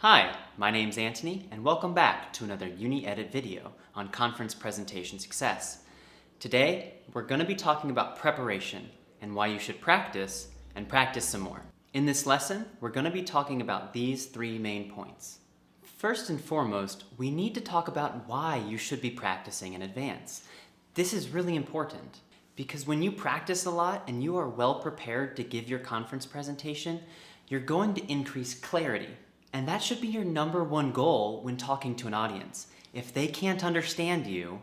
Hi, my name's Anthony, and welcome back to another UniEdit video on conference presentation success. Today, we're going to be talking about preparation and why you should practice and practice some more. In this lesson, we're going to be talking about these three main points. First and foremost, we need to talk about why you should be practicing in advance. This is really important because when you practice a lot and you are well prepared to give your conference presentation, you're going to increase clarity. And that should be your number one goal when talking to an audience. If they can't understand you,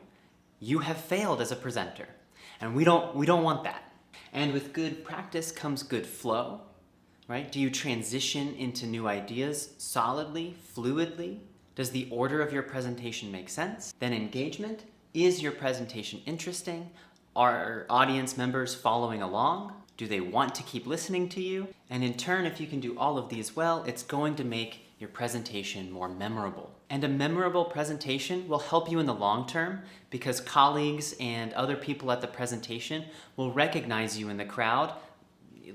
you have failed as a presenter. And we don't want that. And with good practice comes good flow, right? Do you transition into new ideas solidly, fluidly? Does the order of your presentation make sense? Then engagement. Is your presentation interesting? Are audience members following along? Do they want to keep listening to you? And in turn, if you can do all of these well, it's going to make your presentation more memorable. And a memorable presentation will help you in the long term because colleagues and other people at the presentation will recognize you in the crowd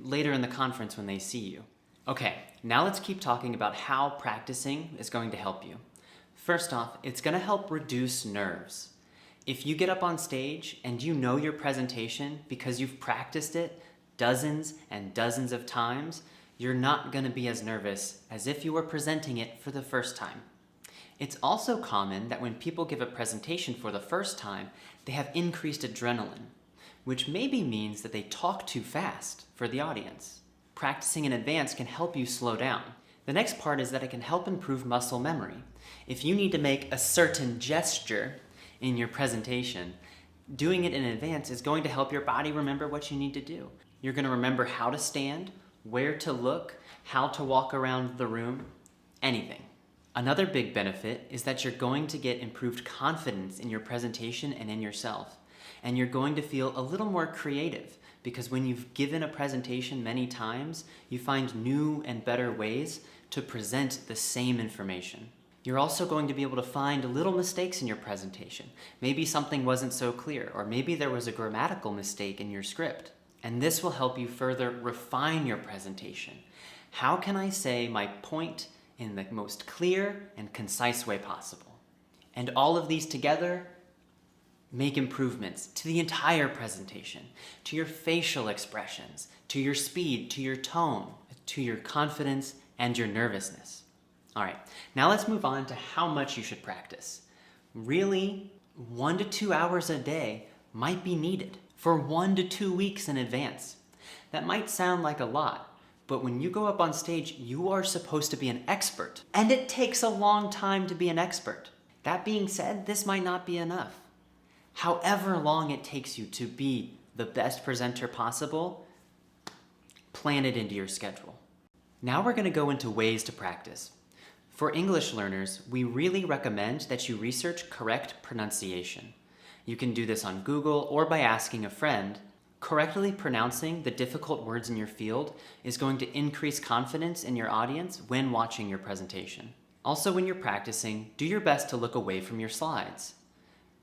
later in the conference when they see you. Okay, now let's keep talking about how practicing is going to help you. First off, it's going to help reduce nerves. If you get up on stage and you know your presentation because you've practiced it dozens and dozens of times, you're not going to be as nervous as if you were presenting it for the first time. It's also common that when people give a presentation for the first time, they have increased adrenaline, which maybe means that they talk too fast for the audience. Practicing in advance can help you slow down. The next part is that it can help improve muscle memory. If you need to make a certain gesture in your presentation, doing it in advance is going to help your body remember what you need to do. You're going to remember how to stand, where to look, how to walk around the room, anything. Another big benefit is that you're going to get improved confidence in your presentation and in yourself. And you're going to feel a little more creative because when you've given a presentation many times, you find new and better ways to present the same information. You're also going to be able to find little mistakes in your presentation. Maybe something wasn't so clear, or maybe there was a grammatical mistake in your script. And this will help you further refine your presentation. How can I say my point in the most clear and concise way possible? And all of these together make improvements to the entire presentation, to your facial expressions, to your speed, to your tone, to your confidence, and your nervousness. All right, now let's move on to how much you should practice. Really, 1 to 2 hours a day might be needed for 1 to 2 weeks in advance. That might sound like a lot, but when you go up on stage, you are supposed to be an expert. And it takes a long time to be an expert. That being said, this might not be enough. However long it takes you to be the best presenter possible, plan it into your schedule. Now we're going to go into ways to practice. For English learners, we really recommend that you research correct pronunciation. You can do this on Google or by asking a friend. Correctly pronouncing the difficult words in your field is going to increase confidence in your audience when watching your presentation. Also, when you're practicing, do your best to look away from your slides.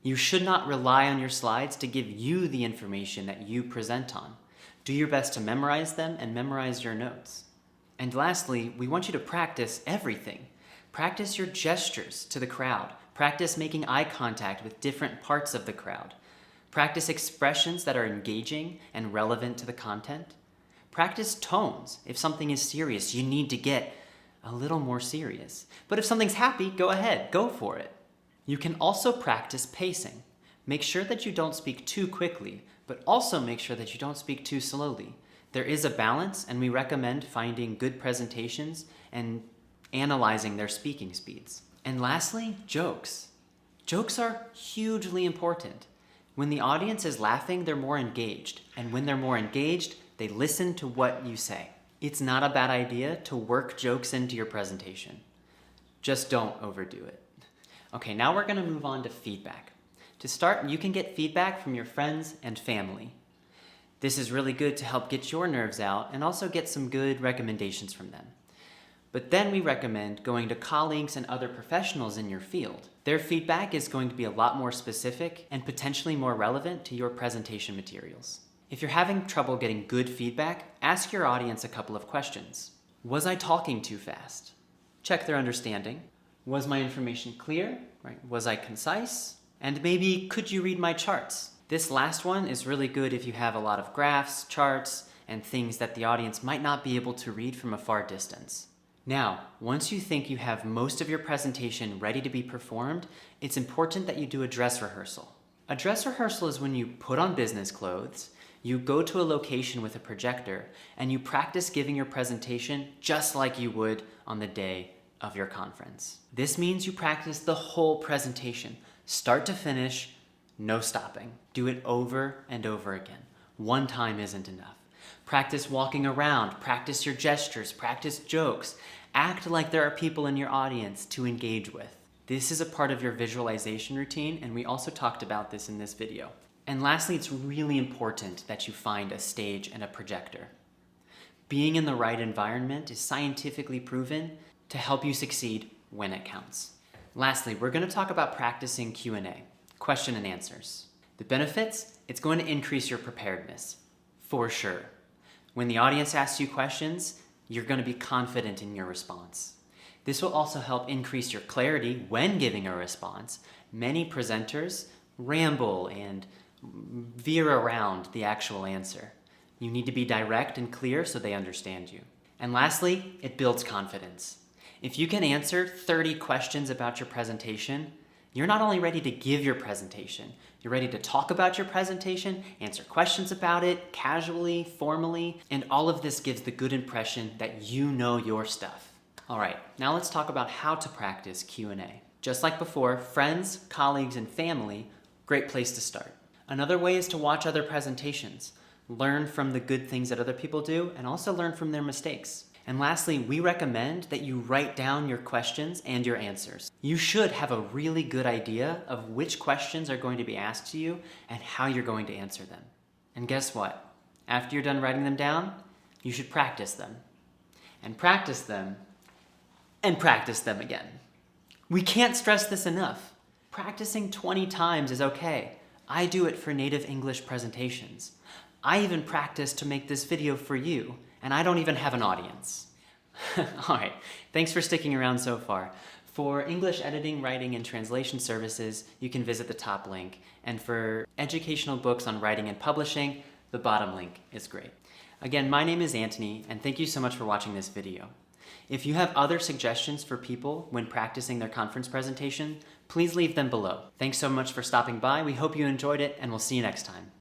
You should not rely on your slides to give you the information that you present on. Do your best to memorize them and memorize your notes. And lastly, we want you to practice everything. Practice your gestures to the crowd. Practice making eye contact with different parts of the crowd. Practice expressions that are engaging and relevant to the content. Practice tones. If something is serious, you need to get a little more serious. But if something's happy, go ahead, go for it. You can also practice pacing. Make sure that you don't speak too quickly, but also make sure that you don't speak too slowly. There is a balance, and we recommend finding good presentations and analyzing their speaking speeds. And lastly, jokes. Jokes are hugely important. When the audience is laughing, they're more engaged. And when they're more engaged, they listen to what you say. It's not a bad idea to work jokes into your presentation. Just don't overdo it. Okay, now we're going to move on to feedback. To start, you can get feedback from your friends and family. This is really good to help get your nerves out and also get some good recommendations from them. But then we recommend going to colleagues and other professionals in your field. Their feedback is going to be a lot more specific and potentially more relevant to your presentation materials. If you're having trouble getting good feedback, ask your audience a couple of questions. Was I talking too fast? check their understanding. Was my information clear? Right? Was I concise? And maybe, could you read my charts? This last one is really good if you have a lot of graphs, charts, and things that the audience might not be able to read from a far distance. Now, once you think you have most of your presentation ready to be performed, it's important that you do a dress rehearsal. A dress rehearsal is when you put on business clothes, you go to a location with a projector, and you practice giving your presentation just like you would on the day of your conference. This means you practice the whole presentation, start to finish, no stopping. Do it over and over again. One time isn't enough. Practice walking around, practice your gestures, practice jokes. Act like there are people in your audience to engage with. This is a part of your visualization routine, and we also talked about this in this video. And lastly, it's really important that you find a stage and a projector. Being in the right environment is scientifically proven to help you succeed when it counts. Lastly, we're going to talk about practicing Q&A, question and answers. The benefits, it's going to increase your preparedness, for sure. When the audience asks you questions, you're going to be confident in your response. This will also help increase your clarity when giving a response. Many presenters ramble and veer around the actual answer. You need to be direct and clear so they understand you. And lastly, it builds confidence. If you can answer 30 questions about your presentation, you're not only ready to give your presentation, you're ready to talk about your presentation, answer questions about it, casually, formally, and all of this gives the good impression that you know your stuff. All right, now let's talk about how to practice Q&A. Just like before, friends, colleagues, and family, great place to start. Another way is to watch other presentations. Learn from the good things that other people do, and also learn from their mistakes. And lastly, we recommend that you write down your questions and your answers. You should have a really good idea of which questions are going to be asked to you and how you're going to answer them. And guess what? After you're done writing them down, you should practice them. And practice them, and practice them again. We can't stress this enough. Practicing 20 times is okay. I do it for native English presentations. I even practice to make this video for you, and I don't even have an audience. All right, thanks for sticking around so far. For English editing, writing, and translation services, you can visit the top link. And for educational books on writing and publishing, the bottom link is great. Again, my name is Anthony, and thank you so much for watching this video. If you have other suggestions for people when practicing their conference presentation, please leave them below. Thanks so much for stopping by. We hope you enjoyed it, and we'll see you next time.